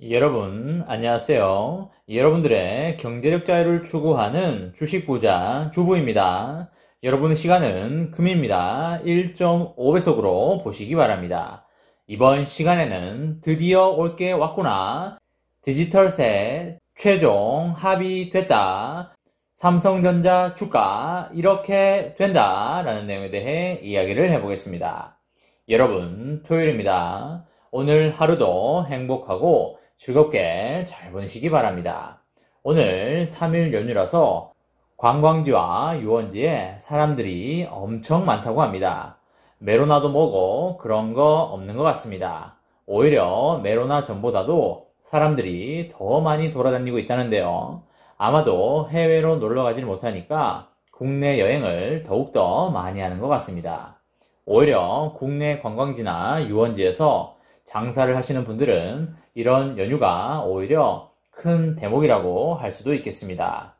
여러분, 안녕하세요. 여러분들의 경제적 자유를 추구하는 주식부자 주부입니다. 여러분의 시간은 금입니다. 1.5배속으로 보시기 바랍니다. 이번 시간에는 드디어 올 게 왔구나. 디지털세 최종 합의됐다. 삼성전자 주가 이렇게 된다. 라는 내용에 대해 이야기를 해보겠습니다. 여러분, 토요일입니다. 오늘 하루도 행복하고 즐겁게 잘 보내시기 바랍니다. 오늘 3일 연휴라서 관광지와 유원지에 사람들이 엄청 많다고 합니다. 메로나도 뭐고 그런 거 없는 것 같습니다. 오히려 메로나 전보다도 사람들이 더 많이 돌아다니고 있다는데요. 아마도 해외로 놀러 가지 못하니까 국내 여행을 더욱더 많이 하는 것 같습니다. 오히려 국내 관광지나 유원지에서 장사를 하시는 분들은 이런 연휴가 오히려 큰 대목이라고 할 수도 있겠습니다.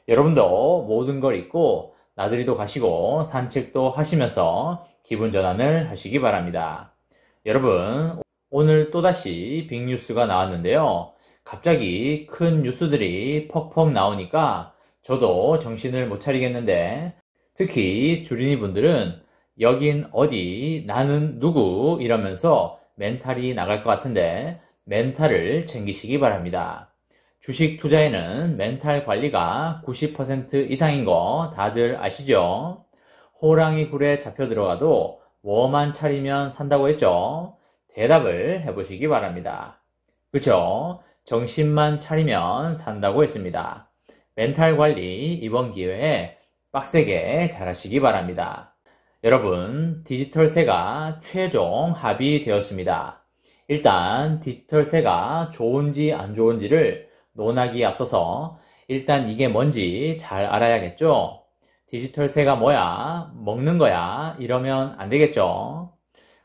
여러분도 모든 걸 잊고 나들이도 가시고 산책도 하시면서 기분 전환을 하시기 바랍니다. 여러분, 오늘 또다시 빅뉴스가 나왔는데요. 갑자기 큰 뉴스들이 퍽퍽 나오니까 저도 정신을 못 차리겠는데, 특히 주린이 분들은 여긴 어디, 나는 누구 이러면서 멘탈이 나갈 것 같은데 멘탈을 챙기시기 바랍니다. 주식 투자에는 멘탈 관리가 90% 이상인 거 다들 아시죠? 호랑이 굴에 잡혀 들어가도 뭐만 차리면 산다고 했죠? 대답을 해보시기 바랍니다. 그쵸? 정신만 차리면 산다고 했습니다. 멘탈 관리 이번 기회에 빡세게 잘하시기 바랍니다. 여러분, 디지털세가 최종 합의되었습니다. 일단 디지털세가 좋은지 안 좋은지를 논하기에 앞서서 일단 이게 뭔지 잘 알아야겠죠? 디지털세가 뭐야? 먹는 거야? 이러면 안 되겠죠?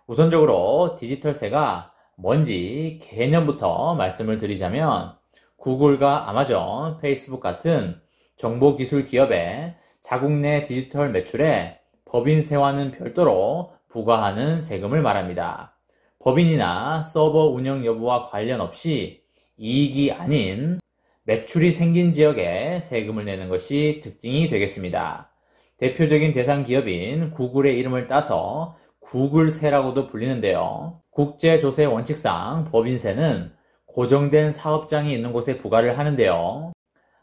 우선적으로 디지털세가 뭔지 개념부터 말씀을 드리자면 구글과 아마존, 페이스북 같은 정보기술 기업의 자국 내 디지털 매출에 법인세와는 별도로 부과하는 세금을 말합니다. 법인이나 서버 운영 여부와 관련 없이 이익이 아닌 매출이 생긴 지역에 세금을 내는 것이 특징이 되겠습니다. 대표적인 대상 기업인 구글의 이름을 따서 구글세라고도 불리는데요. 국제조세 원칙상 법인세는 고정된 사업장이 있는 곳에 부과를 하는데요.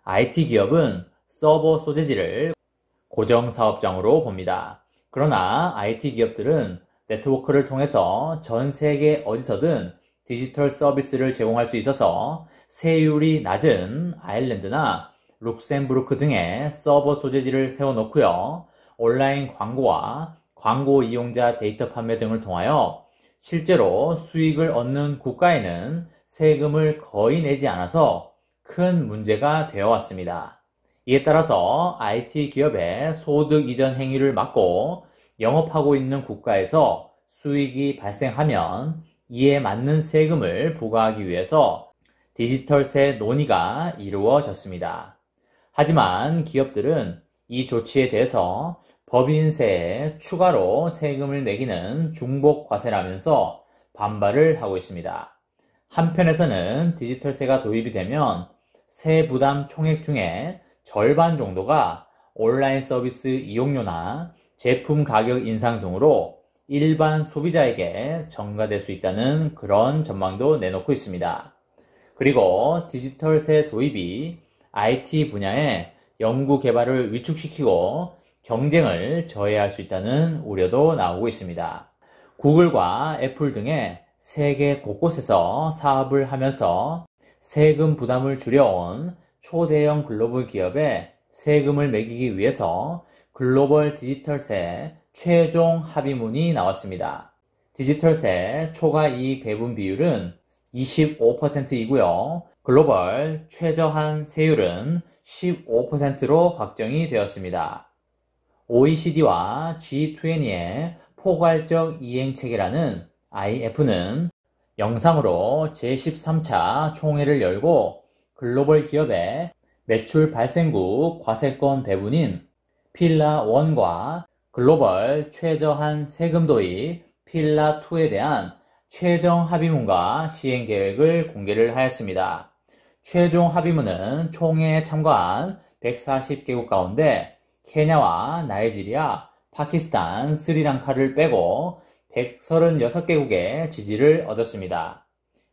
IT 기업은 서버 소재지를 고정사업장으로 봅니다. 그러나 IT 기업들은 네트워크를 통해서 전 세계 어디서든 디지털 서비스를 제공할 수 있어서 세율이 낮은 아일랜드나 룩셈부르크 등의 서버 소재지를 세워놓고요. 온라인 광고와 광고 이용자 데이터 판매 등을 통하여 실제로 수익을 얻는 국가에는 세금을 거의 내지 않아서 큰 문제가 되어 왔습니다. 이에 따라서 IT 기업의 소득 이전 행위를 막고 영업하고 있는 국가에서 수익이 발생하면 이에 맞는 세금을 부과하기 위해서 디지털세 논의가 이루어졌습니다. 하지만 기업들은 이 조치에 대해서 법인세에 추가로 세금을 매기는 중복과세라면서 반발을 하고 있습니다. 한편에서는 디지털세가 도입이 되면 세 부담 총액 중에 절반 정도가 온라인 서비스 이용료나 제품 가격 인상 등으로 일반 소비자에게 전가될 수 있다는 그런 전망도 내놓고 있습니다. 그리고 디지털세 도입이 IT 분야의 연구 개발을 위축시키고 경쟁을 저해할 수 있다는 우려도 나오고 있습니다. 구글과 애플 등의 세계 곳곳에서 사업을 하면서 세금 부담을 줄여온 초대형 글로벌 기업에 세금을 매기기 위해서 글로벌 디지털세 최종 합의문이 나왔습니다. 디지털세 초과 이익 배분 비율은 25%이고요. 글로벌 최저한 세율은 15%로 확정이 되었습니다. OECD와 G20의 포괄적 이행체계라는 IF는 영상으로 제13차 총회를 열고 글로벌 기업의 매출 발생국 과세권 배분인 필라 1과 글로벌 최저한 세금 도입 필라 2에 대한 최종 합의문과 시행 계획을 공개를 하였습니다. 최종 합의문은 총회에 참가한 140개국 가운데 케냐와 나이지리아, 파키스탄, 스리랑카를 빼고 136개국의 지지를 얻었습니다.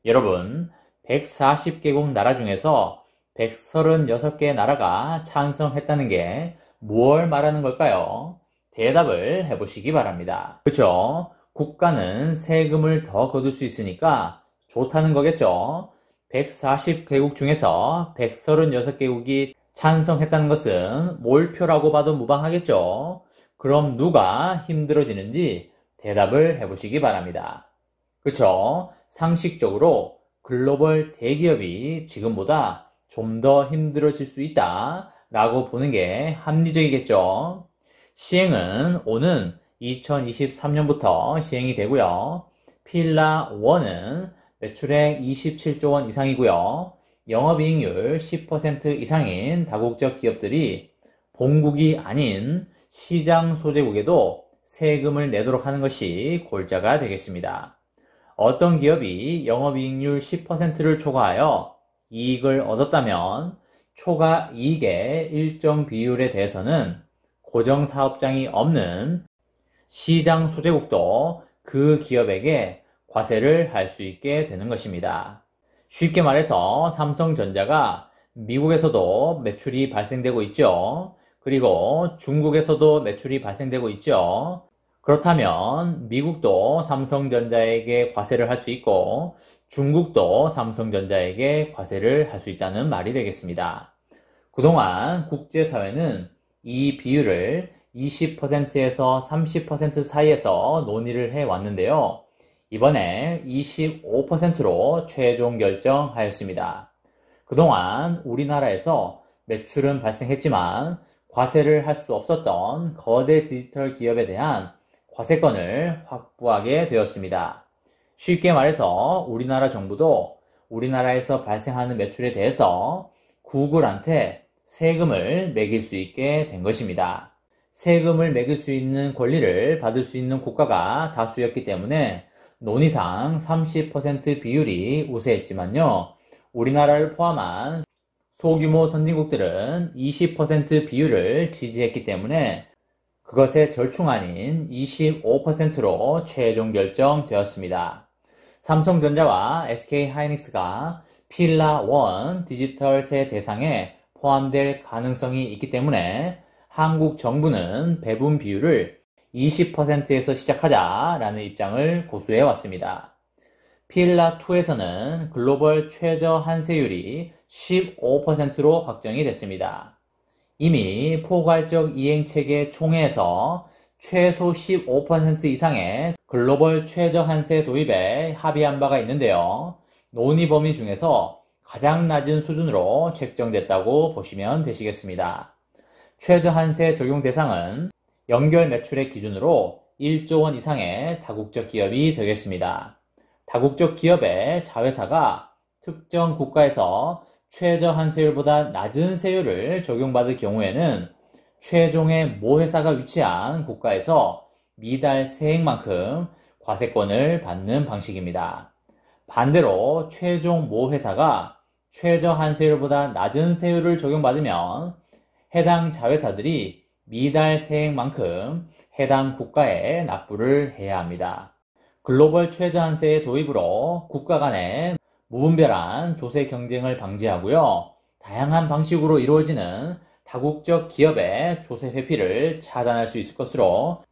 여러분, 140개국 나라 중에서 136개 나라가 찬성했다는 게 무엇을 말하는 걸까요? 대답을 해보시기 바랍니다. 그렇죠? 국가는 세금을 더 거둘 수 있으니까 좋다는 거겠죠? 140개국 중에서 136개국이 찬성했다는 것은 몰표라고 봐도 무방하겠죠? 그럼 누가 힘들어지는지 대답을 해보시기 바랍니다. 그쵸? 상식적으로 글로벌 대기업이 지금보다 좀 더 힘들어질 수 있다 라고 보는 게 합리적이겠죠? 시행은 오는 2023년부터 시행이 되고요. 필라 1은 매출액 27조 원 이상이고요. 영업이익률 10% 이상인 다국적 기업들이 본국이 아닌 시장 소재국에도 세금을 내도록 하는 것이 골자가 되겠습니다. 어떤 기업이 영업이익률 10%를 초과하여 이익을 얻었다면 초과 이익의 일정 비율에 대해서는 고정사업장이 없는 시장 소재국도 그 기업에게 과세를 할 수 있게 되는 것입니다. 쉽게 말해서 삼성전자가 미국에서도 매출이 발생되고 있죠. 그리고 중국에서도 매출이 발생되고 있죠. 그렇다면 미국도 삼성전자에게 과세를 할 수 있고 중국도 삼성전자에게 과세를 할 수 있다는 말이 되겠습니다. 그동안 국제사회는 이 비율을 20%에서 30% 사이에서 논의를 해왔는데요. 이번에 25%로 최종 결정하였습니다. 그동안 우리나라에서 매출은 발생했지만 과세를 할 수 없었던 거대 디지털 기업에 대한 과세권을 확보하게 되었습니다. 쉽게 말해서 우리나라 정부도 우리나라에서 발생하는 매출에 대해서 구글한테 세금을 매길 수 있게 된 것입니다. 세금을 매길 수 있는 권리를 받을 수 있는 국가가 다수였기 때문에 논의상 30% 비율이 우세했지만요. 우리나라를 포함한 소규모 선진국들은 20% 비율을 지지했기 때문에 그것의 절충 아닌 25%로 최종 결정되었습니다. 삼성전자와 SK하이닉스가 필라 1 디지털세 대상에 포함될 가능성이 있기 때문에 한국 정부는 배분 비율을 20%에서 시작하자라는 입장을 고수해 왔습니다. 필라 2에서는 글로벌 최저 한세율이 15%로 확정이 됐습니다. 이미 포괄적 이행체계 총회에서 최소 15% 이상의 글로벌 최저 한세 도입에 합의한 바가 있는데요. 논의 범위 중에서 가장 낮은 수준으로 책정됐다고 보시면 되시겠습니다. 최저 한세 적용 대상은 연결 매출액 기준으로 1조 원 이상의 다국적 기업이 되겠습니다. 다국적 기업의 자회사가 특정 국가에서 최저 한세율보다 낮은 세율을 적용받을 경우에는 최종의 모 회사가 위치한 국가에서 미달 세액만큼 과세권을 받는 방식입니다. 반대로 최종 모 회사가 최저 한세율보다 낮은 세율을 적용받으면 해당 자회사들이 미달 세액만큼 해당 국가에 납부를 해야 합니다. 글로벌 최저 한세의 도입으로 국가 간의 무분별한 조세 경쟁을 방지하고요. 다양한 방식으로 이루어지는 다국적 기업의 조세 회피를 차단할 수 있을 것으로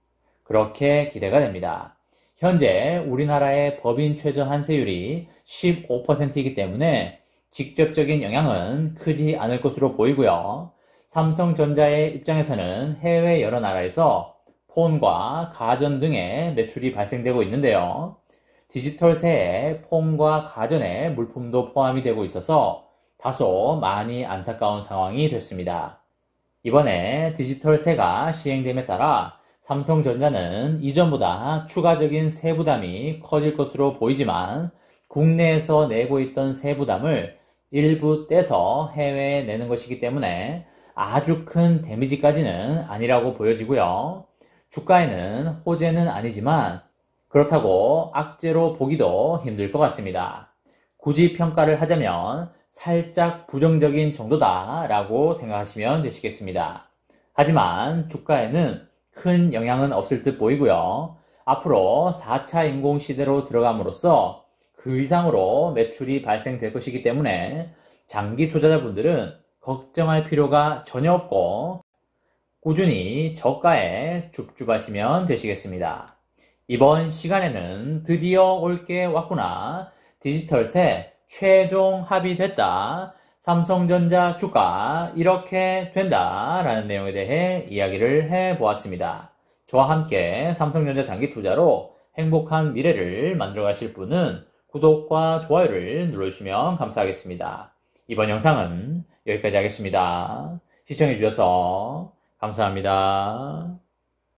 그렇게 기대가 됩니다. 현재 우리나라의 법인 최저 한세율이 15%이기 때문에 직접적인 영향은 크지 않을 것으로 보이고요. 삼성전자의 입장에서는 해외 여러 나라에서 폰과 가전 등의 매출이 발생되고 있는데요. 디지털세에 폰과 가전의 물품도 포함이 되고 있어서 다소 많이 안타까운 상황이 됐습니다. 이번에 디지털세가 시행됨에 따라 삼성전자는 이전보다 추가적인 세부담이 커질 것으로 보이지만 국내에서 내고 있던 세부담을 일부 떼서 해외에 내는 것이기 때문에 아주 큰 데미지까지는 아니라고 보여지고요. 주가에는 호재는 아니지만 그렇다고 악재로 보기도 힘들 것 같습니다. 굳이 평가를 하자면 살짝 부정적인 정도다라고 생각하시면 되시겠습니다. 하지만 주가에는 큰 영향은 없을 듯 보이고요. 앞으로 4차 인공시대로 들어감으로써 그 이상으로 매출이 발생될 것이기 때문에 장기 투자자분들은 걱정할 필요가 전혀 없고 꾸준히 저가에 줍줍하시면 되시겠습니다. 이번 시간에는 드디어 올 게 왔구나. 디지털세 최종 합의됐다. 삼성전자 주가 이렇게 된다. 라는 내용에 대해 이야기를 해보았습니다. 저와 함께 삼성전자 장기 투자로 행복한 미래를 만들어 가실 분은 구독과 좋아요를 눌러주시면 감사하겠습니다. 이번 영상은 여기까지 하겠습니다. 시청해주셔서 감사합니다.